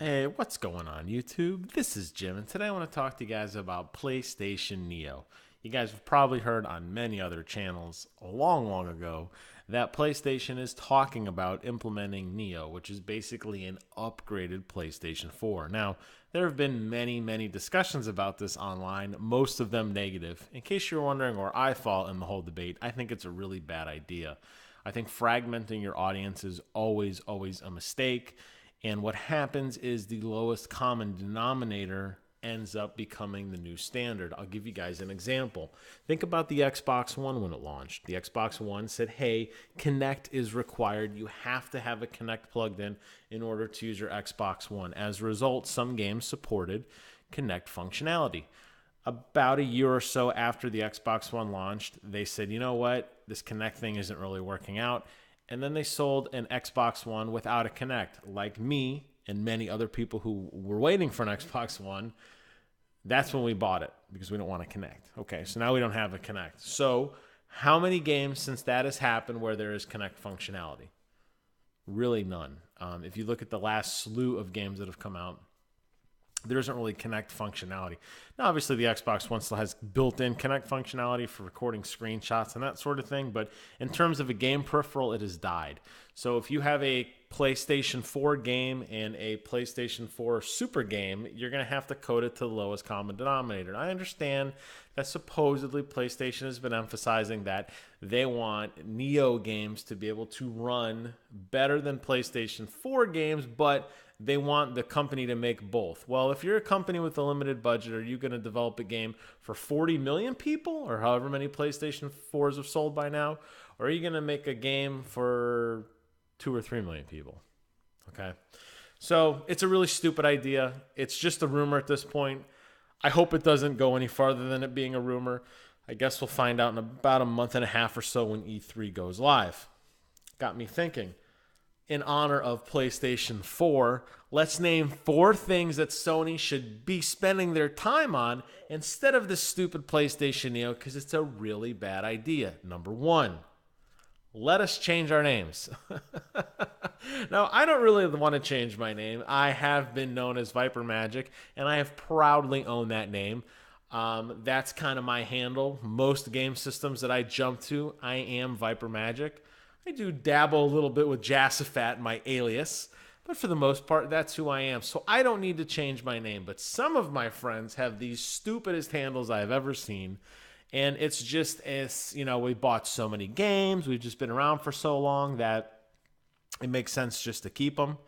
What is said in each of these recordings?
Hey, what's going on, YouTube? This is Jim, and today I want to talk to you guys about PlayStation Neo. You guys have probably heard on many other channels long ago that PlayStation is talking about implementing Neo, which is basically an upgraded PlayStation 4. Now, there have been many discussions about this online, most of them negative. In case you're wondering where I fall in the whole debate, I think it's a really bad idea. I think fragmenting your audience is always a mistake. And what happens is the lowest common denominator ends up becoming the new standard. I'll give you guys an example. Think about the Xbox One when it launched. The Xbox One said, hey, Kinect is required. You have to have a Kinect plugged in order to use your Xbox One. As a result, some games supported Kinect functionality. About a year or so after the Xbox One launched, they said, you know what? This Kinect thing isn't really working out. And then they sold an Xbox One without a Kinect. Like me and many other people who were waiting for an Xbox One, that's when we bought it because we don't want to Kinect. Okay, so now we don't have a Kinect. So how many games since that has happened where there is Kinect functionality? Really none. If you look at the last slew of games that have come out, there isn't really Kinect functionality. Now, obviously, the Xbox One still has built-in Kinect functionality for recording screenshots and that sort of thing, but in terms of a game peripheral, it has died. So if you have a PlayStation 4 game and a PlayStation 4 Super game, you're going to have to code it to the lowest common denominator. And I understand that supposedly PlayStation has been emphasizing that they want Neo games to be able to run better than PlayStation 4 games, but they want the company to make both. Well, if you're a company with a limited budget, are you going to develop a game for 40 million people or however many PlayStation 4s have sold by now? Or are you going to make a game for 2 or 3 million people? Okay. So it's a really stupid idea. It's just a rumor at this point. I hope it doesn't go any farther than it being a rumor. I guess we'll find out in about a month and a half or so when E3 goes live. Got me thinking. In honor of PlayStation 4, let's name 4 things that Sony should be spending their time on instead of the stupid PlayStation Neo because it's a really bad idea. Number 1, let us change our names. Now, I don't really want to change my name. I have been known as Viper Magic, and I have proudly owned that name. That's kind of my handle. Most game systems that I jump to, I am Viper Magic. I do dabble a little bit with Jassafat, my alias, but for the most part, that's who I am. So I don't need to change my name. But some of my friends have the stupidest handles I've ever seen. And it's just, we bought so many games. We've just been around for so long that it makes sense just to keep them.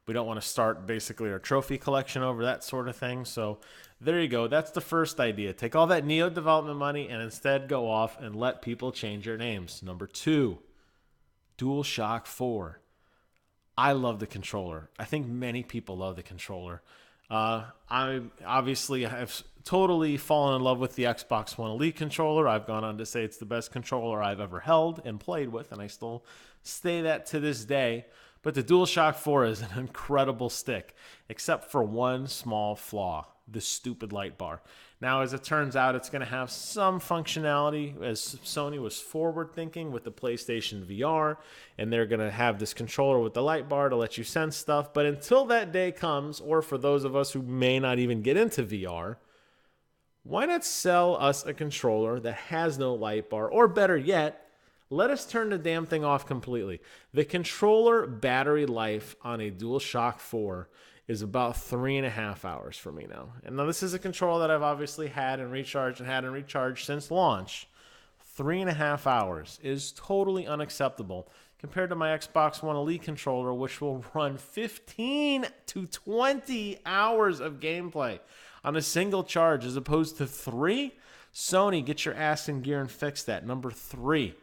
We don't want to start basically our trophy collection over that sort of thing. So there you go. That's the first idea. Take all that Neo development money and instead go off and let people change their names. Number 2. DualShock 4. I love the controller. I think many people love the controller. I obviously have totally fallen in love with the Xbox One Elite controller. I've gone on to say it's the best controller I've ever held and played with, and I still say that to this day. But the DualShock 4 is an incredible stick, except for one small flaw, the stupid light bar. Now, as it turns out, it's going to have some functionality as Sony was forward thinking with the PlayStation VR, and they're going to have this controller with the light bar to let you sense stuff. But until that day comes, or for those of us who may not even get into VR, why not sell us a controller that has no light bar? Or better yet, let us turn the damn thing off completely. The controller battery life on a DualShock 4 is about 3.5 hours for me now. And now this is a controller that I've obviously had and recharged since launch. 3.5 hours is totally unacceptable compared to my Xbox One Elite controller, which will run 15 to 20 hours of gameplay on a single charge as opposed to 3. Sony, get your ass in gear and fix that. Number 3,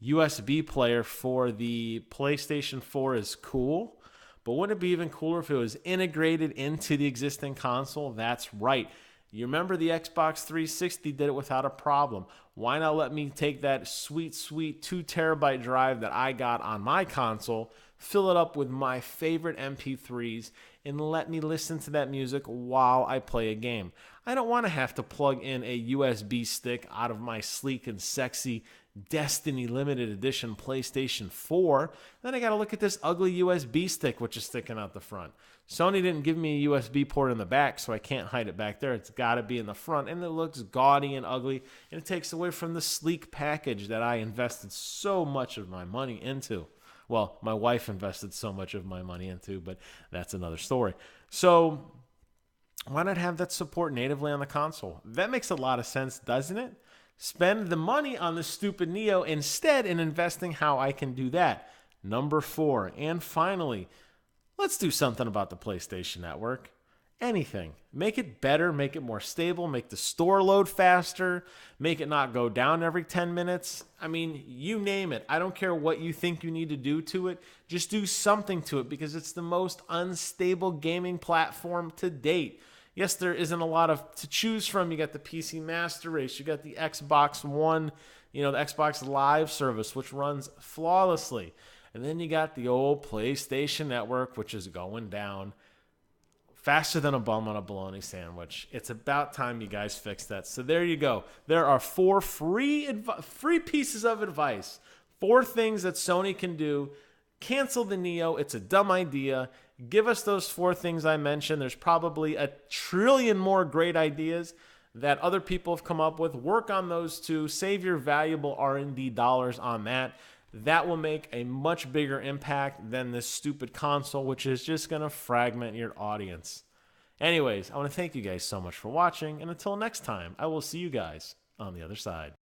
USB player for the PlayStation 4 is cool. But wouldn't it be even cooler if it was integrated into the existing console? That's right. You remember the Xbox 360 did it without a problem. Why not let me take that sweet 2 terabyte drive that I got on my console, fill it up with my favorite MP3s, and let me listen to that music while I play a game? I don't want to have to plug in a USB stick out of my sleek and sexy Destiny limited edition PlayStation 4. Then I got to look at this ugly USB stick, which is sticking out the front. Sony didn't give me a USB port in the back, so I can't hide it back there. It's got to be in the front, and it looks gaudy and ugly, and it takes away from the sleek package that I invested so much of my money into. Well, my wife invested so much of my money into, but that's another story. So why not have that support natively on the console? That makes a lot of sense, doesn't it? Spend the money on the stupid Neo instead in investing how I can do that. Number 4, and finally, let's do something about the PlayStation Network. Anything. Make it better, make it more stable, make the store load faster, make it not go down every 10 minutes. I mean, you name it. I don't care what you think you need to do to it. Just do something to it because it's the most unstable gaming platform to date. Yes, there isn't a lot of to choose from. You got the PC Master Race. You got the Xbox One, the Xbox Live service, which runs flawlessly. And then you got the old PlayStation Network, which is going down faster than a bum on a bologna sandwich. It's about time you guys fix that. So there you go. There are 4 free pieces of advice. 4 things that Sony can do. Cancel the Neo. It's a dumb idea. Give us those 4 things I mentioned. There's probably a trillion more great ideas that other people have come up with. Work on those too. Save your valuable R&D dollars on that. That will make a much bigger impact than this stupid console, which is just going to fragment your audience. Anyways, I want to thank you guys so much for watching, and until next time, I will see you guys on the other side.